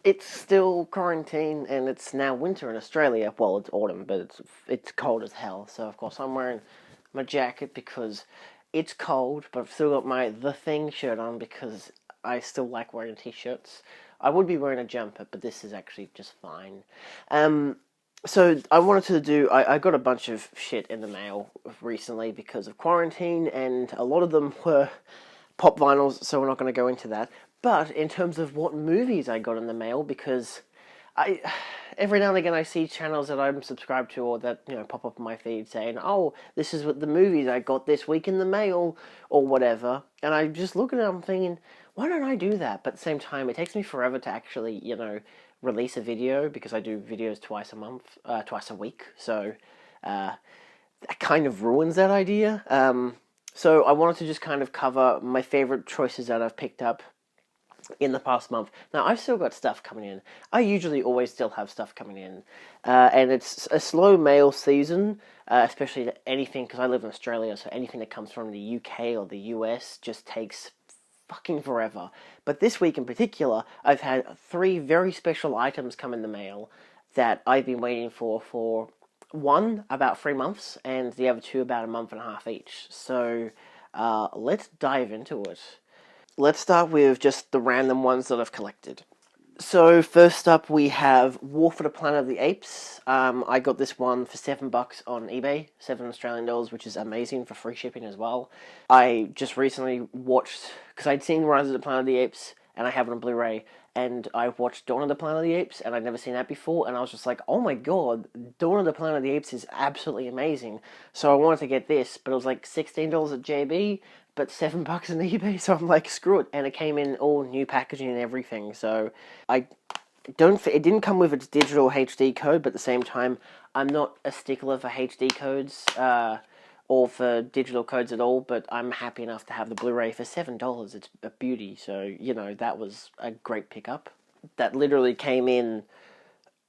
It's still quarantine, and it's now winter in Australia. Well, it's autumn, but it's cold as hell. So of course I'm wearing my jacket because it's cold, but I've still got my The Thing shirt on because I still like wearing t-shirts. I would be wearing a jumper, but this is actually just fine. Um, so I wanted to do. I got a bunch of shit in the mail recently because of quarantine, and a lot of them were pop vinyls, so we're not going to go into that. But in terms of what movies I got in the mail, because I every now and again I see channels that I'm subscribed to or that pop up on my feed saying, "Oh, this is what the movies I got this week in the mail" or whatever, and I just look at it, I'm thinking, why don't I do that? But at the same time, it takes me forever to actually release a video because I do videos twice a month, twice a week, so that kind of ruins that idea. So I wanted to just kind of cover my favorite choices that I've picked up in the past month. Now, I've still got stuff coming in. I usually always still have stuff coming in. And it's a slow mail season, especially anything, because I live in Australia, so anything that comes from the UK or the US just takes fucking forever. But this week in particular, I've had 3 very special items come in the mail that I've been waiting for one about 3 months, and the other 2 about a month and a half each. So let's dive into it. Let's start with just the random ones that I've collected. So first up, we have War for the Planet of the Apes. I got this one for $7 on eBay, $7 Australian, which is amazing for free shipping as well. I just recently watched, because I'd seen Rise of the Planet of the Apes, and I have it on Blu-ray, and I watched Dawn of the Planet of the Apes, and I'd never seen that before, and I was just like, oh my god, Dawn of the Planet of the Apes is absolutely amazing. So I wanted to get this, but it was like $16 at JB, but $7 on eBay, so I'm like, screw it. And it came in all new packaging and everything, so it didn't come with its digital HD code, but at the same time, I'm not a stickler for HD codes, or for digital codes at all, but I'm happy enough to have the Blu-ray for $7. It's a beauty, so, that was a great pickup. That literally came in,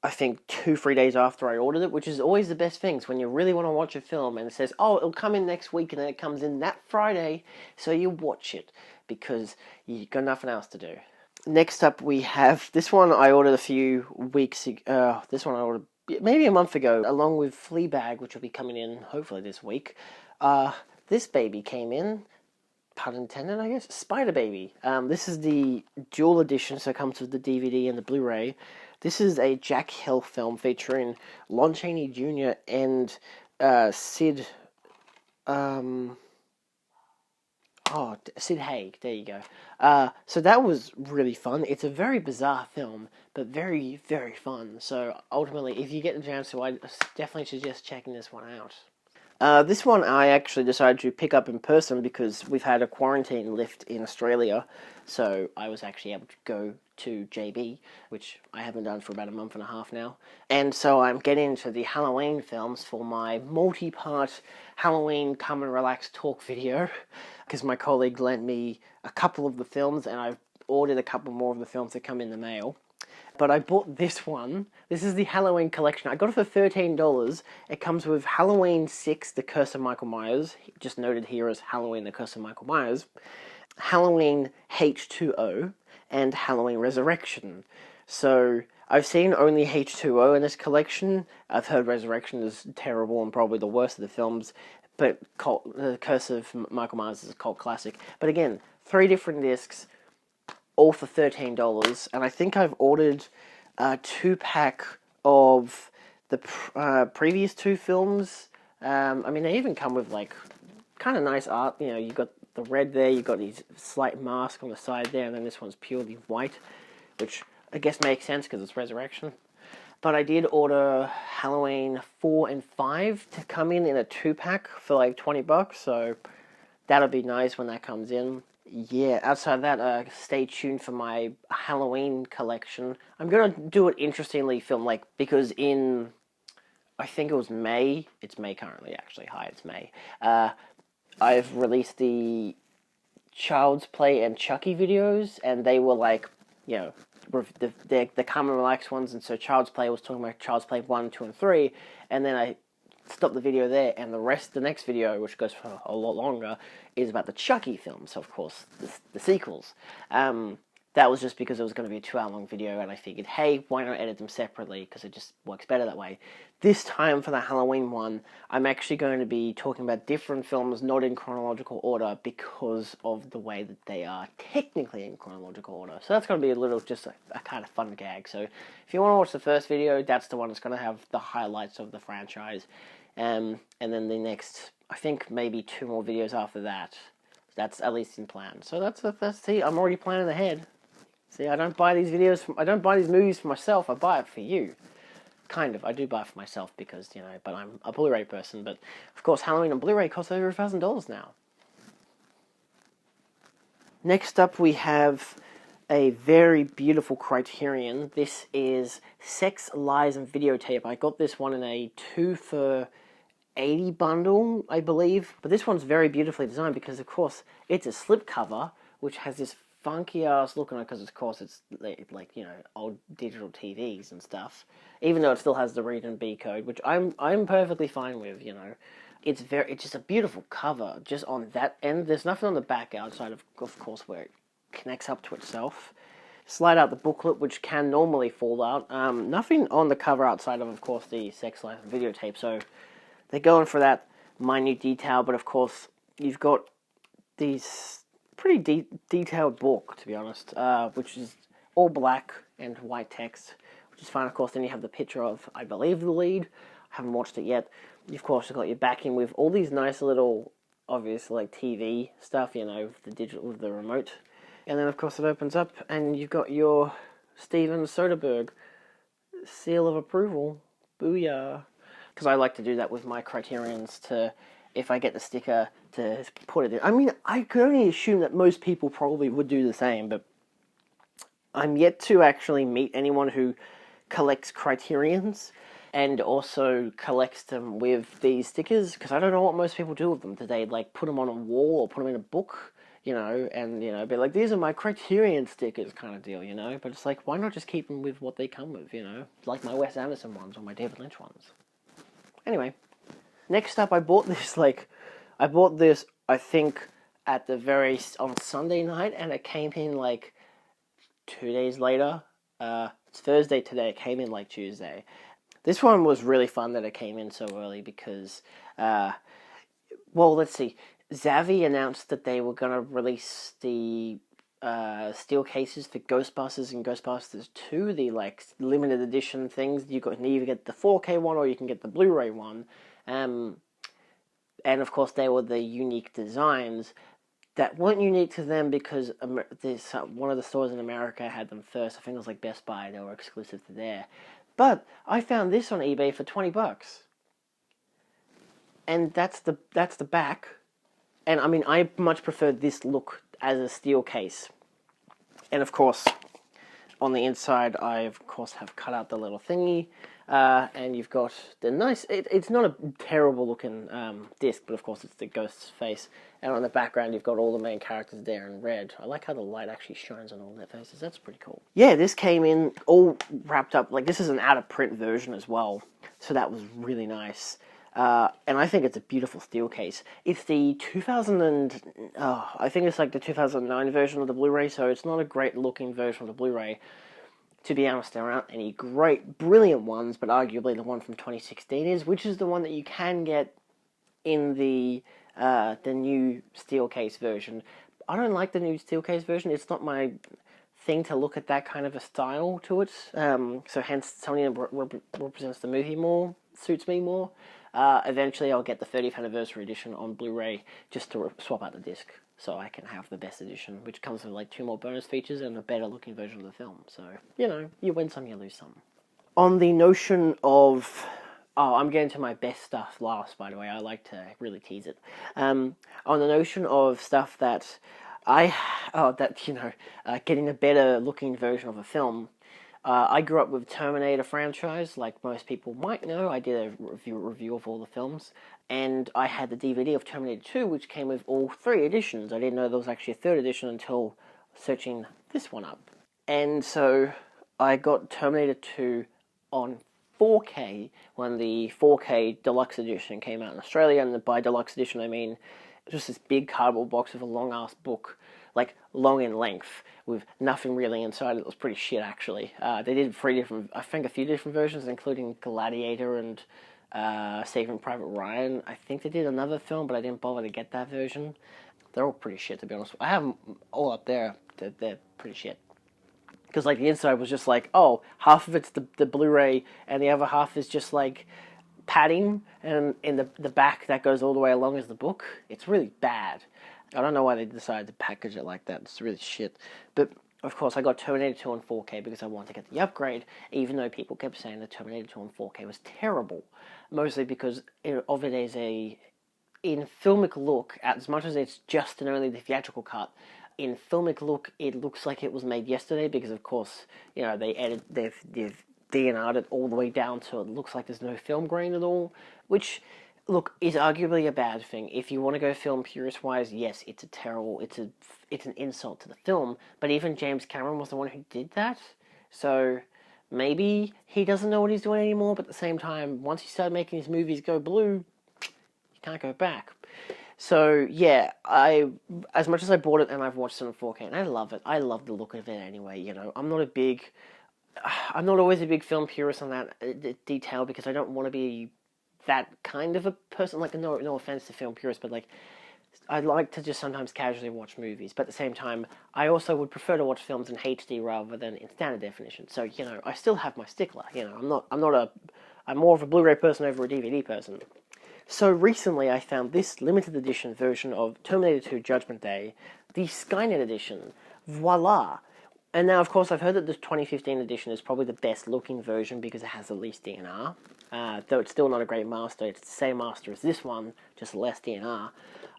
I think, 2-3 days after I ordered it, which is always the best things when you really want to watch a film and it says, oh, it'll come in next week, and then it comes in that Friday, so you watch it because you've got nothing else to do. Next up, we have this one I ordered a few weeks ago. This one I ordered maybe a month ago, along with Fleabag, which will be coming in hopefully this week. This baby came in, pun intended, I guess, Spider Baby. This is the dual edition, so it comes with the DVD and the Blu-ray. This is a Jack Hill film featuring Lon Chaney Jr. and Sid Haig. There you go. So that was really fun. It's a very bizarre film, but very, very fun. So ultimately, if you get the chance to, I definitely suggest checking this one out. This one I actually decided to pick up in person because we've had a quarantine lift in Australia, so I was actually able to go to JB, which I haven't done for about a month and a half now. And so I'm getting into the Halloween films for my multi-part Halloween Come and Relax talk video, because my colleague lent me a couple of the films, and I've ordered a couple more of the films that come in the mail. But I bought this one. This is the Halloween collection. I got it for $13. It comes with Halloween 6, The Curse of Michael Myers, just noted here as Halloween, The Curse of Michael Myers, Halloween H2O, and Halloween Resurrection. So I've seen only H2O in this collection. I've heard Resurrection is terrible and probably the worst of the films, but The Curse of Michael Myers is a cult classic. But again, 3 different discs, all for $13, and I think I've ordered a 2-pack of the previous 2 films. I mean, they even come with, like, kind of nice art. You got the red there, you got these slight masks on the side there, and then this one's purely white, which I guess makes sense because it's Resurrection. But I did order Halloween 4 and 5 to come in a 2-pack for, like, $20, so that'll be nice when that comes in. Yeah, outside of that, stay tuned for my Halloween collection. I'm going to do it interestingly filmed, because in, I think it was May, it's May currently, actually, hi, it's May, I've released the Child's Play and Chucky videos, and they were the Come and Relax ones, and so Child's Play was talking about Child's Play 1, 2, and 3, and then I stopped the video there, and the next video, which goes for a lot longer, is about the Chucky films, of course, the sequels. that was just because it was going to be a 2-hour long video, and I figured, hey, why not edit them separately, because it just works better that way. This time, for the Halloween one, I'm actually going to be talking about different films, not in chronological order, because of the way that they are technically in chronological order. So that's going to be a little, just a kind of fun gag. So if you want to watch the first video, that's the one that's going to have the highlights of the franchise. And then the next, I think maybe 2 more videos after that. That's at least in plan. So that's see, I'm already planning ahead. See, I don't buy these movies for myself, I buy it for you. Kind of, I do buy it for myself because, you know, but I'm a Blu-ray person, but of course Halloween on Blu-ray costs over $1,000 now. Next up we have a very beautiful Criterion. This is Sex, Lies and Videotape. I got this one in a 2 for $80 bundle, I believe. But this one's very beautifully designed because, of course, it's a slipcover, which has this funky ass look on it because, of course, it's like, you know, old digital TVs and stuff. Even though it still has the read and B code, which I'm perfectly fine with, you know. It's just a beautiful cover just on that end. There's nothing on the back outside of course, where it connects up to itself. Slide out the booklet, which can normally fall out. Nothing on the cover outside of course, the Sex, Lies and Videotape. So they're going for that minute detail, but of course, you've got these pretty detailed book, to be honest, which is all black and white text, which is fine. Of course, then you have the picture of, I believe, the lead. I haven't watched it yet. You've, of course, got your backing with all these nice little, obvious, like, TV stuff, you know, with the remote. And then, of course, it opens up, and you've got your Steven Soderbergh seal of approval. Booyah. Because I like to do that with my Criterions to, if I get the sticker, to put it in. I mean, I could only assume that most people probably would do the same, but I'm yet to actually meet anyone who collects Criterions and also collects them with these stickers, because I don't know what most people do with them. Do they, like, put them on a wall or put them in a book, you know, and, you know, be like, these are my Criterion stickers kind of deal, you know? But it's like, why not just keep them with what they come with, you know? Like my Wes Anderson ones or my David Lynch ones. Anyway, next up, I bought this, I think, on Sunday night, and it came in, like, 2 days later. It's Thursday today, it came in, like, Tuesday. This one was really fun that it came in so early because, well, let's see. Zavvi announced that they were going to release the steel cases for Ghostbusters and Ghostbusters 2, the, like, limited edition things. You can either get the 4K one or you can get the Blu-ray one. And, of course, they were the unique designs that weren't unique to them because one of the stores in America had them first. I think it was, like, Best Buy. They were exclusive to there. But I found this on eBay for $20. And that's the back. And I mean, I much prefer this look as a steel case. And of course, on the inside, I of course have cut out the little thingy. And you've got the nice, it's not a terrible looking disc, but of course it's the ghost's face. And on the background, you've got all the main characters there in red. I like how the light actually shines on all their faces. That's pretty cool. Yeah, this came in all wrapped up. Like, this is an out-of-print version as well. So that was really nice. And I think it's a beautiful steel case. It's the I think it's like the 2009 version of the Blu-ray, so it's not a great-looking version of the Blu-ray. To be honest, there aren't any great, brilliant ones, but arguably the one from 2016 is, which is the one that you can get in the new Steelcase version. I don't like the new Steelcase version. It's not my thing to look at that kind of a style to it. So hence, something that represents the movie more, suits me more. Eventually, I'll get the 30th anniversary edition on Blu-ray just to swap out the disc, so I can have the best edition, which comes with like 2 more bonus features and a better looking version of the film. So, you know, you win some, you lose some. On the notion of... Oh, I'm getting to my best stuff last, by the way. I like to really tease it. On the notion of stuff that getting a better looking version of a film, I grew up with Terminator franchise, like most people might know. I did a review of all the films, and I had the DVD of Terminator 2, which came with all 3 editions. I didn't know there was actually a 3rd edition until searching this one up. And so I got Terminator 2 on 4K when the 4K Deluxe edition came out in Australia, and by Deluxe edition I mean just this big cardboard box with a long-ass book like long in length with nothing really inside. It was pretty shit actually. They did a few different versions, including Gladiator and Saving Private Ryan. I think they did another film, but I didn't bother to get that version. They're all pretty shit, to be honest. I have them all up there. They're pretty shit. Because like the inside was just like, oh, half of it's the Blu-ray and the other half is just like padding, and in the back that goes all the way along as the book. It's really bad. I don't know why they decided to package it like that. It's really shit. But of course I got Terminator 2 on 4K because I wanted to get the upgrade, even though people kept saying that Terminator 2 on 4K was terrible. Mostly because of it as in filmic look, as much as it's just and only the theatrical cut, in filmic look, it looks like it was made yesterday because, of course, you know, they've DNR'd it all the way down so it looks like there's no film grain at all, which, look, is arguably a bad thing. If you want to go film purist-wise, yes, it's an insult to the film, but even James Cameron was the one who did that, so maybe he doesn't know what he's doing anymore, but at the same time, once he started making his movies go blue, you can't go back. So, yeah, as much as I bought it and I've watched it in 4K, and I love it. I love the look of it anyway, you know. I'm not always a big film purist on that detail because I don't want to be that kind of a person. Like, no offense to film purists, but, like, I like to just sometimes casually watch movies. But at the same time, I also would prefer to watch films in HD rather than in standard definition. So, you know, I still have my stickler, you know. I'm more of a Blu-ray person over a DVD person. So recently I found this limited edition version of Terminator 2 Judgment Day, the Skynet edition. Voila! And now, of course, I've heard that the 2015 edition is probably the best looking version because it has the least DNR. Though it's still not a great master. It's the same master as this one, just less DNR.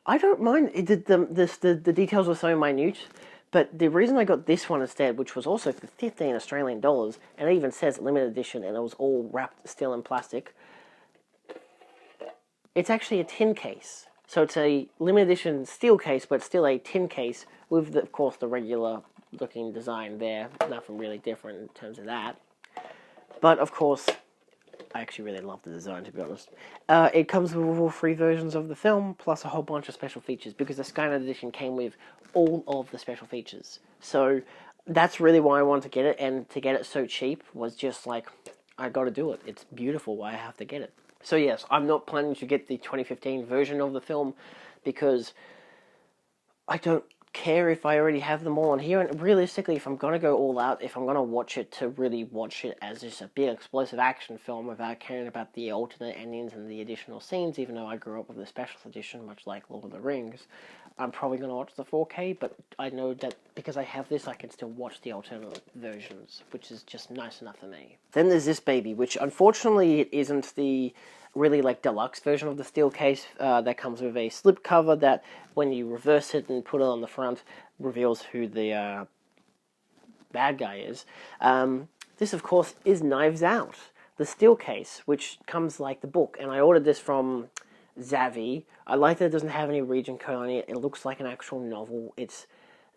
I don't mind. The details were so minute. But the reason I got this one instead, which was also for 15 Australian dollars, and it even says limited edition, and it was all wrapped still in plastic, it's actually a tin case. So it's a limited edition steel case, but still a tin case with, of course, the regular looking design there. Nothing really different in terms of that. But, of course, I actually really love the design, to be honest. It comes with all 3 versions of the film, plus a whole bunch of special features, because the Skynet edition came with all of the special features. So that's really why I wanted to get it, and to get it so cheap was just like, I gotta do it. It's beautiful, why I have to get it. So yes, I'm not planning to get the 2015 version of the film because I don't care if I already have them all on here. And realistically, if I'm going to go all out, if I'm going to watch it to really watch it as just a big explosive action film without caring about the alternate endings and the additional scenes, even though I grew up with the special edition, much like Lord of the Rings, I'm probably going to watch the 4K, but I know that because I have this, I can still watch the alternate versions, which is just nice enough for me. Then there's this baby, which unfortunately it isn't the really like deluxe version of the steel case that comes with a slip cover that when you reverse it and put it on the front reveals who the bad guy is. This of course is Knives Out, the steel case, which comes like the book, and I ordered this from Zavvi. I like that it doesn't have any region code on it. It looks like an actual novel. It's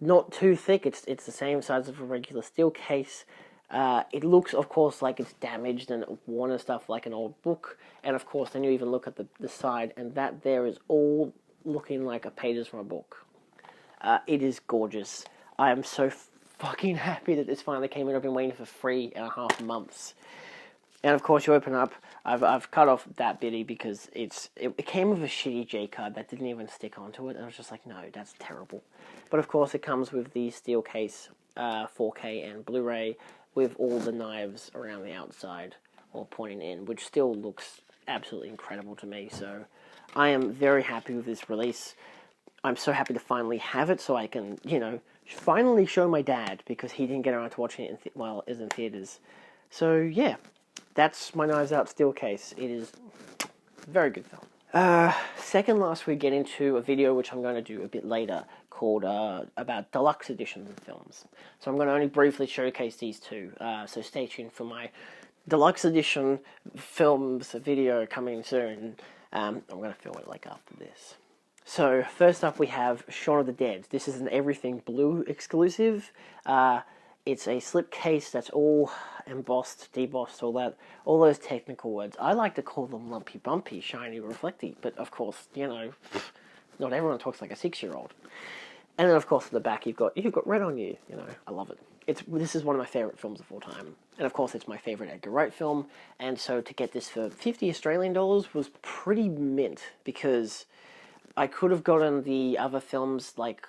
not too thick. It's the same size of a regular steel case. It looks, of course, like it's damaged and worn and stuff like an old book. And, of course, then you even look at the side, and that there is all looking like a pages from a book. It is gorgeous. I am so fucking happy that this finally came in. I've been waiting for 3.5 months. And, of course, you open up. I've cut off that bitty because it came with a shitty J card that didn't even stick onto it. And I was just like, no, that's terrible. But, of course, it comes with the steel case, 4K and Blu-ray, with all the knives around the outside, all pointing in, which still looks absolutely incredible to me. So I am very happy with this release. I'm so happy to finally have it so I can, you know, finally show my dad, because he didn't get around to watching it while it was in theaters. So, yeah, that's my Knives Out steel case. It is a very good film. Second last, we get into a video which I'm going to do a bit later called about deluxe edition films. So I'm going to only briefly showcase these two. So stay tuned for my deluxe edition films video coming soon. I'm going to film it like after this. So first up we have Shaun of the Dead. This is an Everything Blue exclusive. It's a slip case that's all embossed, debossed, all those technical words. I like to call them lumpy, bumpy, shiny, reflecty, but of course, you know, not everyone talks like a 6-year-old. And then, of course, at the back, you've got Red on You. You know, I love it. This is one of my favourite films of all time. And, of course, it's my favourite Edgar Wright film. And so to get this for 50 Australian dollars was pretty mint, because I could have gotten the other films, like,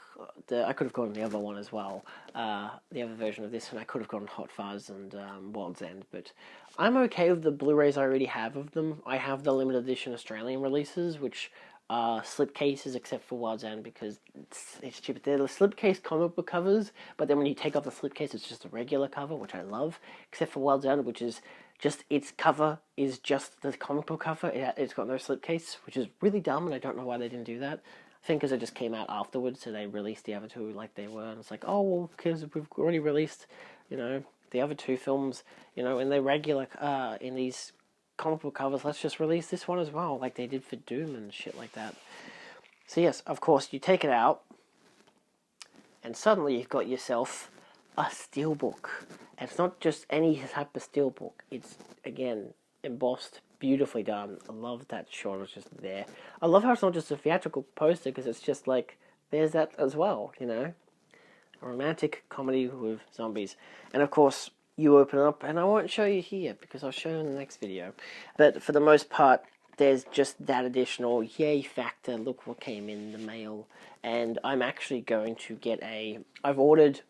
I could have gotten the other one as well, the other version of this, and I could have gotten Hot Fuzz and World's End, but I'm okay with the Blu-rays I already have of them. I have the limited edition Australian releases, which are slipcases, except for World's End, because it's cheaper. They're the slipcase comic book covers, but then when you take off the slipcase, it's just a regular cover, which I love, except for World's End, which is just, its cover is just the comic book cover. It's got no slipcase, which is really dumb, and I don't know why they didn't do that. I think because it just came out afterwards, so they released the other two like they were, and it's like, oh, well, because we've already released, you know, the other two films, you know, in their regular, in these comic book covers, let's just release this one as well, like they did for Doom and shit like that. So yes, of course, you take it out, and suddenly you've got yourself a steelbook. And it's not just any type of steelbook. It's, again, embossed, beautifully done. I love that shot was just there. I love how it's not just a theatrical poster, because it's just like, there's that as well, you know? A romantic comedy with zombies. And of course, you open up, and I won't show you here, because I'll show you in the next video. But for the most part, there's just that additional yay factor, look what came in the mail. And I'm actually going to get I've ordered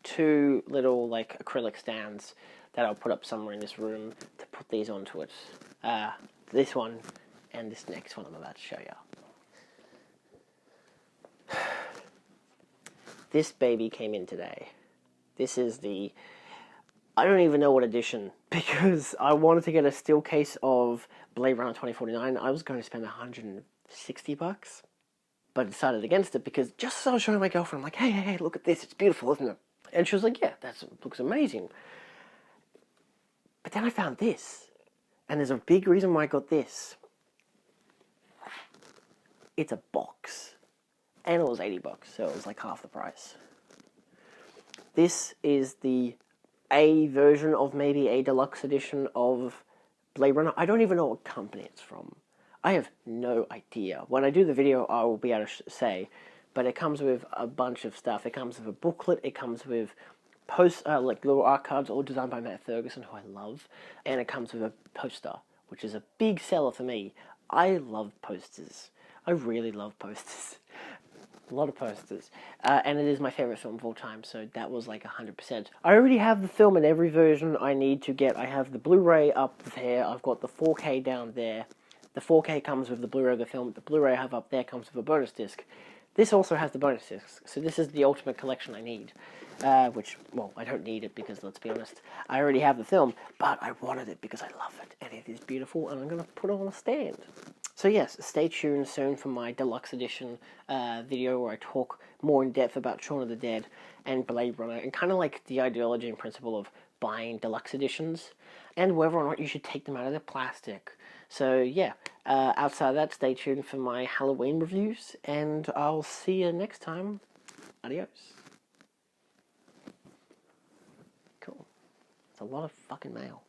2 little, like, acrylic stands that I'll put up somewhere in this room to put these onto it. This one and this next one I'm about to show you. This baby came in today. This is the, I don't even know what edition, because I wanted to get a steel case of Blade Runner 2049. I was going to spend $160, but I decided against it, because just as I was showing my girlfriend, I'm like, hey, look at this, it's beautiful, isn't it? And she was like, yeah, that looks amazing. But then I found this. And there's a big reason why I got this. It's a box. And it was $80, so it was like half the price. This is the A version of maybe a deluxe edition of Blade Runner. I don't even know what company it's from. I have no idea. When I do the video, I will be able to say. But it comes with a bunch of stuff. It comes with a booklet. It comes with like little art cards, all designed by Matt Ferguson, who I love. And it comes with a poster, which is a big seller for me. I love posters. I really love posters. A lot of posters. And it is my favorite film of all time, so that was like 100%. I already have the film in every version I need to get. I have the Blu-ray up there. I've got the 4K down there. The 4K comes with the Blu-ray of the film. The Blu-ray I have up there comes with a bonus disc. This also has the bonus discs, so this is the ultimate collection I need. Which, well, I don't need it because, let's be honest, I already have the film, but I wanted it because I love it, and it is beautiful, and I'm going to put it on a stand. So yes, stay tuned soon for my deluxe edition video where I talk more in depth about Shaun of the Dead and Blade Runner, and kind of like the ideology and principle of buying deluxe editions, and whether or not you should take them out of their plastic. So yeah, outside of that, stay tuned for my Halloween reviews, and I'll see you next time. Adios. Cool. It's a lot of fucking mail.